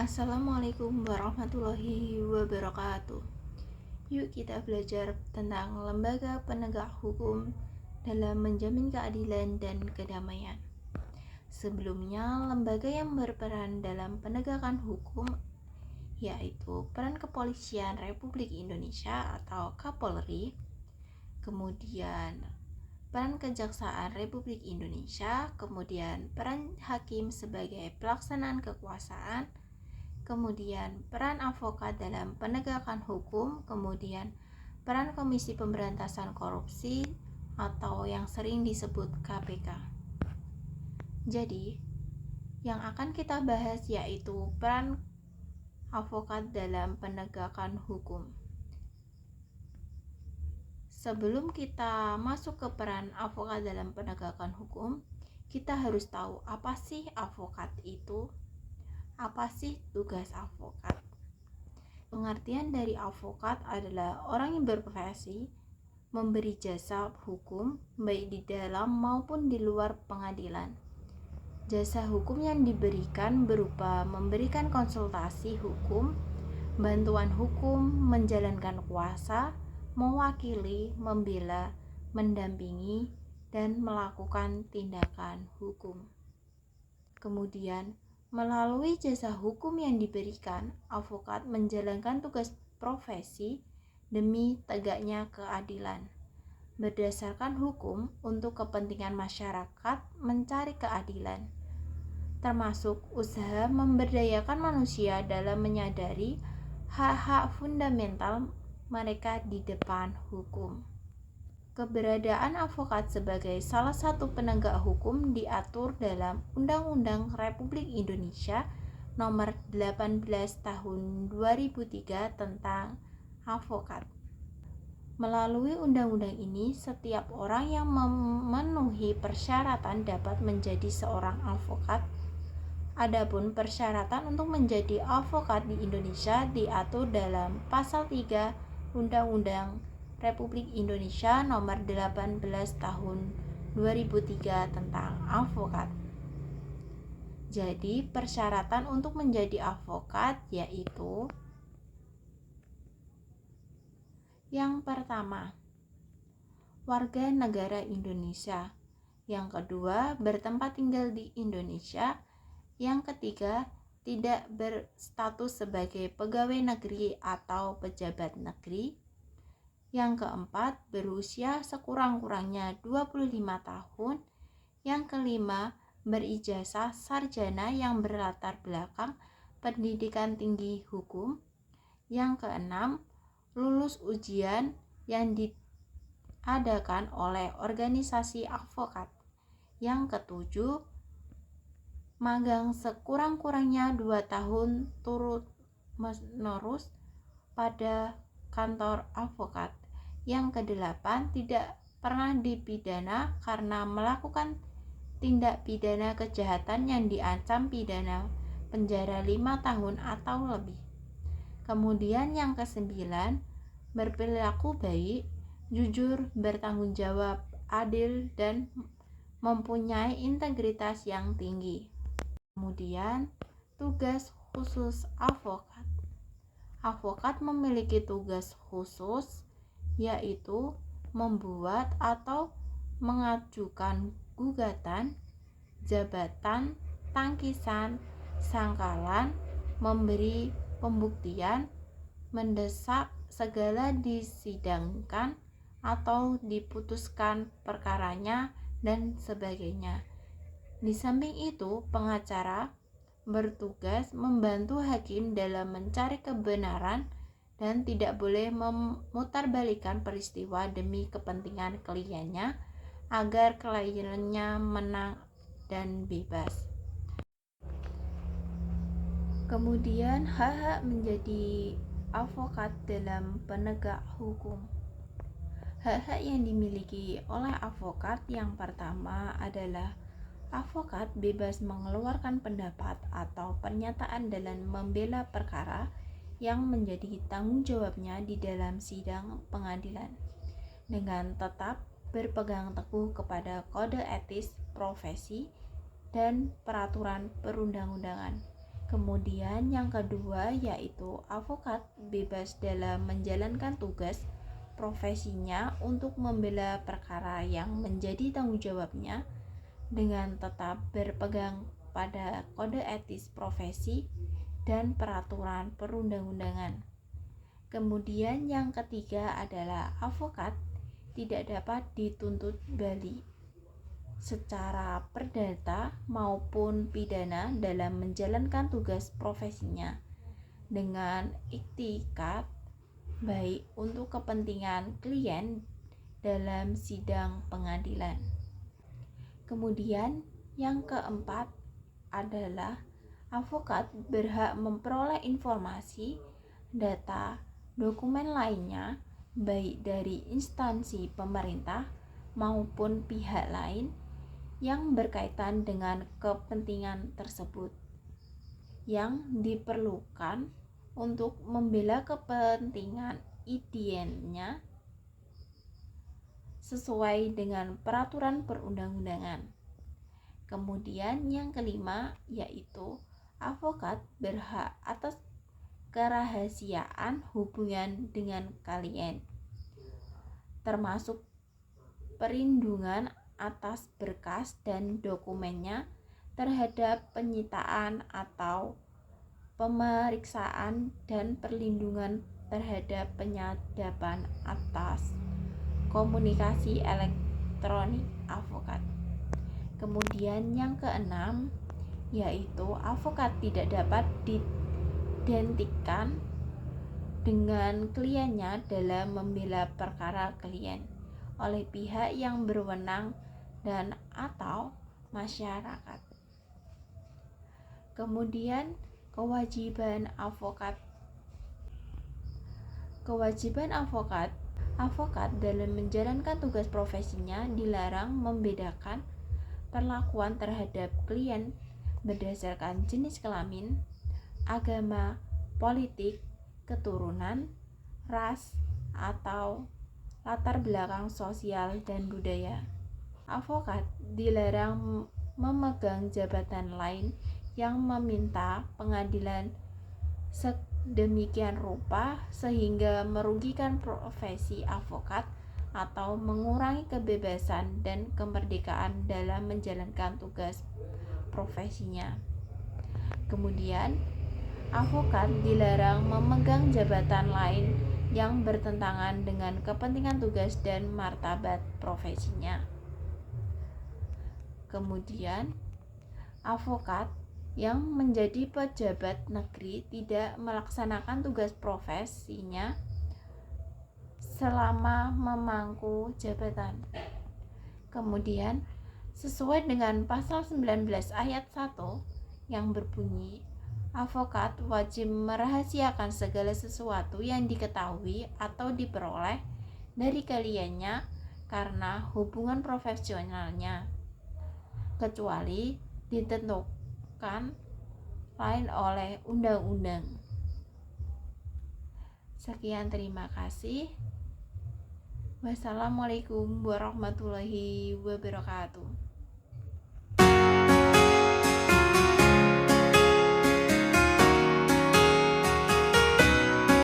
Assalamualaikum warahmatullahi wabarakatuh. Yuk kita belajar tentang lembaga penegak hukum dalam menjamin keadilan dan kedamaian. Sebelumnya, lembaga yang berperan dalam penegakan hukum yaitu peran Kepolisian Republik Indonesia atau Kapolri, kemudian peran Kejaksaan Republik Indonesia, kemudian peran hakim sebagai pelaksanaan kekuasaan, kemudian peran advokat dalam penegakan hukum, kemudian peran Komisi Pemberantasan Korupsi atau yang sering disebut KPK. Jadi, yang akan kita bahas yaitu peran advokat dalam penegakan hukum. Sebelum kita masuk ke peran advokat dalam penegakan hukum, kita harus tahu apa sih advokat itu? Apa sih tugas advokat? Pengertian dari advokat adalah orang yang berprofesi memberi jasa hukum baik di dalam maupun di luar pengadilan. Jasa hukum yang diberikan berupa memberikan konsultasi hukum, bantuan hukum, menjalankan kuasa, mewakili, membela, mendampingi, dan melakukan tindakan hukum. Kemudian, melalui jasa hukum yang diberikan, advokat menjalankan tugas profesi demi tegaknya keadilan. Berdasarkan hukum untuk kepentingan masyarakat mencari keadilan, termasuk usaha memberdayakan manusia dalam menyadari hak-hak fundamental mereka di depan hukum. Keberadaan advokat sebagai salah satu penegak hukum diatur dalam Undang-Undang Republik Indonesia Nomor 18 Tahun 2003 tentang advokat. Melalui undang-undang ini, setiap orang yang memenuhi persyaratan dapat menjadi seorang advokat. Adapun persyaratan untuk menjadi advokat di Indonesia diatur dalam Pasal 3 Undang-Undang Republik Indonesia Nomor 18 Tahun 2003 tentang advokat. Jadi, persyaratan untuk menjadi advokat yaitu: yang pertama, warga negara Indonesia. Yang kedua, bertempat tinggal di Indonesia. Yang ketiga, tidak berstatus sebagai pegawai negeri atau pejabat negeri. Yang keempat, berusia sekurang-kurangnya 25 tahun. Yang kelima, berijazah sarjana yang berlatar belakang pendidikan tinggi hukum. Yang keenam, lulus ujian yang diadakan oleh organisasi advokat. Yang ketujuh, magang sekurang-kurangnya 2 tahun turut-menerus pada kantor advokat. Yang kedelapan, tidak pernah dipidana karena melakukan tindak pidana kejahatan yang diancam pidana penjara 5 tahun atau lebih. Kemudian yang kesembilan, berperilaku baik, jujur, bertanggung jawab, adil, dan mempunyai integritas yang tinggi. Kemudian, tugas khusus advokat. Advokat memiliki tugas khusus, yaitu membuat atau mengajukan gugatan, jabatan, tangkisan, sangkalan, memberi pembuktian, mendesak segala disidangkan atau diputuskan perkaranya, dan sebagainya. Di samping itu, pengacara bertugas membantu hakim dalam mencari kebenaran dan tidak boleh memutarbalikkan peristiwa demi kepentingan kliennya agar kliennya menang dan bebas. Kemudian, hak-hak menjadi advokat dalam penegak hukum. Hak-hak yang dimiliki oleh advokat yang pertama adalah advokat bebas mengeluarkan pendapat atau pernyataan dalam membela perkara yang menjadi tanggung jawabnya di dalam sidang pengadilan, dengan tetap berpegang teguh kepada kode etis profesi dan peraturan perundang-undangan. Kemudian yang kedua yaitu avokat bebas dalam menjalankan tugas profesinya untuk membela perkara yang menjadi tanggung jawabnya dengan tetap berpegang pada kode etis profesi dan peraturan perundang-undangan. Kemudian yang ketiga adalah avokat tidak dapat dituntut balik secara perdata maupun pidana dalam menjalankan tugas profesinya dengan iktikat baik untuk kepentingan klien dalam sidang pengadilan. Kemudian yang keempat adalah avokat berhak memperoleh informasi, data, dokumen lainnya baik dari instansi pemerintah maupun pihak lain yang berkaitan dengan kepentingan tersebut yang diperlukan untuk membela kepentingan idiennya sesuai dengan peraturan perundang-undangan. Kemudian yang kelima yaitu avokat berhak atas kerahasiaan hubungan dengan klien, termasuk perlindungan atas berkas dan dokumennya terhadap penyitaan atau pemeriksaan dan perlindungan terhadap penyadapan atas komunikasi elektronik avokat. Kemudian yang keenam yaitu avokat tidak dapat diidentikan dengan kliennya dalam membela perkara klien oleh pihak yang berwenang dan atau masyarakat. Kemudian kewajiban avokat dalam menjalankan tugas profesinya dilarang membedakan perlakuan terhadap klien berdasarkan jenis kelamin, agama, politik, keturunan, ras, atau latar belakang sosial dan budaya. Avokat dilarang memegang jabatan lain yang meminta pengadilan sedemikian rupa sehingga merugikan profesi avokat atau mengurangi kebebasan dan kemerdekaan dalam menjalankan tugas profesinya. Kemudian, avokat dilarang memegang jabatan lain yang bertentangan dengan kepentingan tugas dan martabat profesinya. Kemudian, avokat yang menjadi pejabat negeri tidak melaksanakan tugas profesinya selama memangku jabatan. Kemudian, sesuai dengan pasal 19 ayat 1 yang berbunyi, avokat wajib merahasiakan segala sesuatu yang diketahui atau diperoleh dari kliennya karena hubungan profesionalnya, kecuali ditentukan lain oleh undang-undang. Sekian, terima kasih. Wassalamualaikum warahmatullahi wabarakatuh.